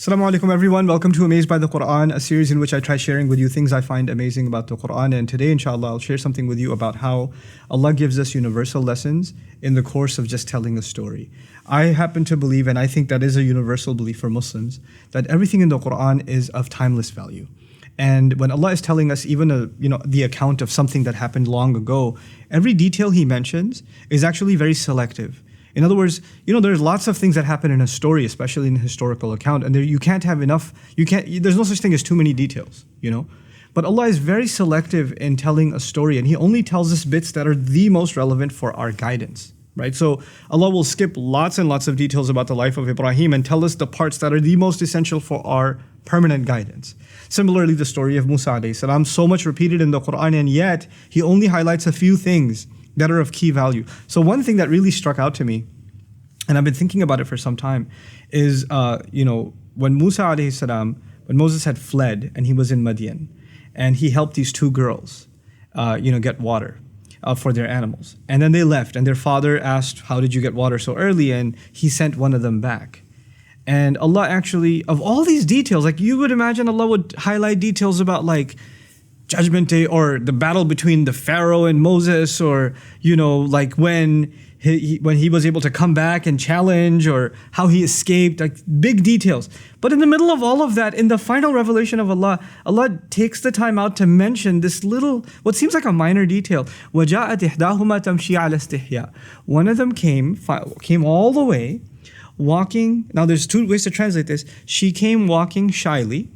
Assalamu alaikum everyone, welcome to Amazed by the Quran, a series in which I try sharing with you things I find amazing about the Quran. And today inshallah I'll share something with you about how Allah gives us universal lessons in the course of just telling a story. I happen to believe, and I think that is a universal belief for Muslims, that everything in the Quran is of timeless value. And when Allah is telling us even the account of something that happened long ago, every detail He mentions is actually very selective. In other words, there's lots of things that happen in a story, especially in a historical account, and you can't have enough, there's no such thing as too many details, But Allah is very selective in telling a story, and He only tells us bits that are the most relevant for our guidance, right? So Allah will skip lots and lots of details about the life of Ibrahim and tell us the parts that are the most essential for our permanent guidance. Similarly, the story of Moussa alayhi salam, so much repeated in the Quran, and yet He only highlights a few things that are of key value. So one thing that really struck out to me, and I've been thinking about it for some time, is when Moussa alayhi salam, when Moses had fled and he was in Madian, and he helped these two girls, get water for their animals, and then they left, and their father asked, "How did you get water so early?" And he sent one of them back. And Allah actually, of all these details, like you would imagine, Allah would highlight details about like Judgment Day or the battle between the Pharaoh and Moses, or like when he was able to come back and challenge, or how he escaped, like big details. But in the middle of all of that, in the final revelation of Allah, Allah takes the time out to mention this little, what seems like a minor detail. وَجَاءَتْ إِحْدَاهُمَا تَمْشِي عَلَى اسْتِحْيَاءٍ. One of them came all the way, walking. Now there's two ways to translate this. She came walking shyly,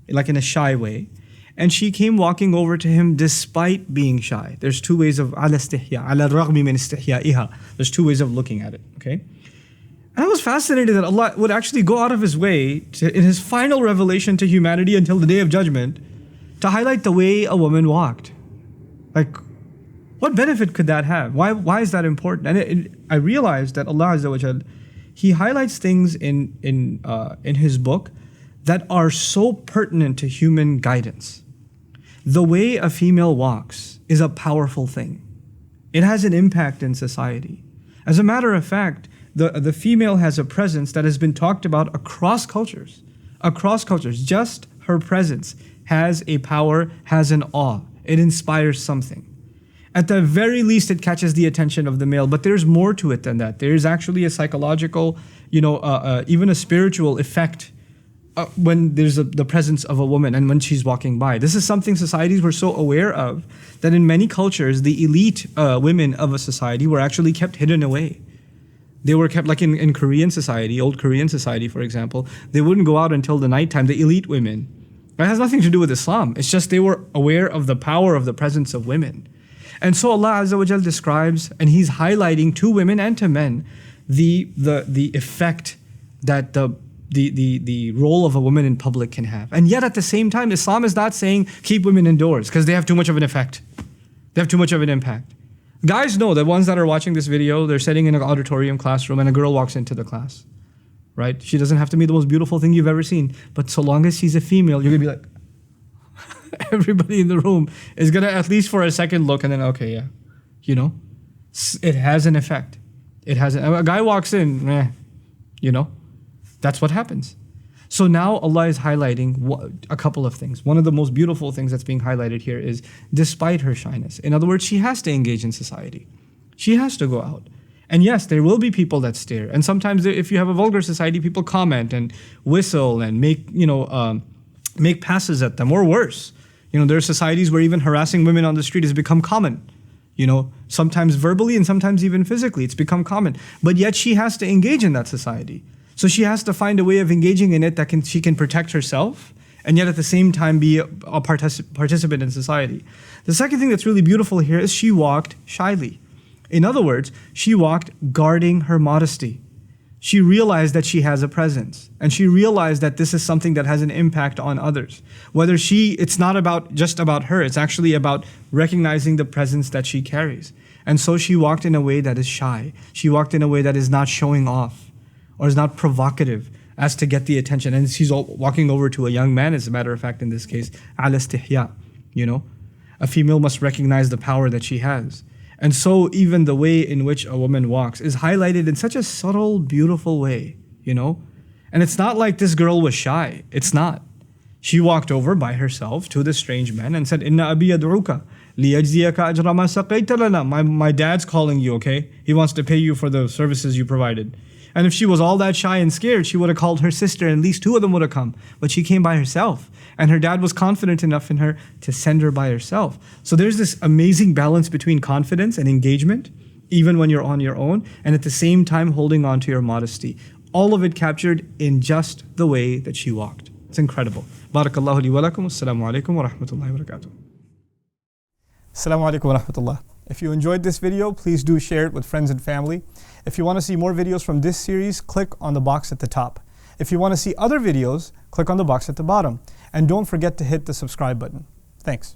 like in a shy way. And she came walking over to him despite being shy. There's two ways of ala istihya, ala raghmi min istihya'iha. There's two ways of looking at it, okay? And I was fascinated that Allah would actually go out of His way in His final revelation to humanity until the Day of Judgment to highlight the way a woman walked. Like, what benefit could that have? Why is that important? And I realized that Allah Azza wa Jal, He highlights things in His book that are so pertinent to human guidance. The way a female walks is a powerful thing. It has an impact in society. As a matter of fact, the female has a presence that has been talked about across cultures. Across cultures, just her presence has a power, has an awe. It inspires something. At the very least, it catches the attention of the male, but there's more to it than that. There's actually a psychological, even a spiritual effect when there's the presence of a woman and when she's walking by. This is something societies were so aware of that in many cultures, the elite women of a society were actually kept hidden away. They were kept, like in Korean society, old Korean society, for example, they wouldn't go out until the nighttime, the elite women. That has nothing to do with Islam. It's just they were aware of the power of the presence of women. And so Allah Azza wa Jal describes, and He's highlighting to women and to men, the effect that the role of a woman in public can have. And yet at the same time, Islam is not saying keep women indoors because they have too much of an effect. They have too much of an impact. Guys know, the ones that are watching this video, they're sitting in an auditorium classroom and a girl walks into the class, right? She doesn't have to be the most beautiful thing you've ever seen, but so long as she's a female, you're gonna be like, everybody in the room is gonna at least for a second look and then, okay, yeah. It has an effect. A guy walks in, that's what happens. So now Allah is highlighting a couple of things. One of the most beautiful things that's being highlighted here is despite her shyness. In other words, she has to engage in society. She has to go out. And yes, there will be people that stare. And sometimes if you have a vulgar society, people comment and whistle and make passes at them, or worse. There are societies where even harassing women on the street has become common. Sometimes verbally and sometimes even physically, it's become common. But yet she has to engage in that society. So she has to find a way of engaging in it that she can protect herself and yet at the same time be a participant in society. The second thing that's really beautiful here is she walked shyly. In other words, she walked guarding her modesty. She realized that she has a presence, and she realized that this is something that has an impact on others. It's not just about her, it's actually about recognizing the presence that she carries. And so she walked in a way that is shy. She walked in a way that is not showing off, or is not provocative as to get the attention. And she's walking over to a young man, as a matter of fact, in this case, ala istihya, A female must recognize the power that she has. And so even the way in which a woman walks is highlighted in such a subtle, beautiful way, And it's not like this girl was shy. It's not. She walked over by herself to this strange man and said, Inna abi yad'uka liyajziyaka ajra ma saqayta lana. My dad's calling you, okay? He wants to pay you for the services you provided. And if she was all that shy and scared, she would have called her sister and at least two of them would have come. But she came by herself. And her dad was confident enough in her to send her by herself. So there's this amazing balance between confidence and engagement, even when you're on your own, and at the same time holding on to your modesty. All of it captured in just the way that she walked. It's incredible. Barakallahu li wa lakum. Assalamu alaikum wa rahmatullahi wa barakatuh. Assalamu alaikum wa rahmatullah. If you enjoyed this video, please do share it with friends and family. If you want to see more videos from this series, click on the box at the top. If you want to see other videos, click on the box at the bottom. And don't forget to hit the subscribe button. Thanks.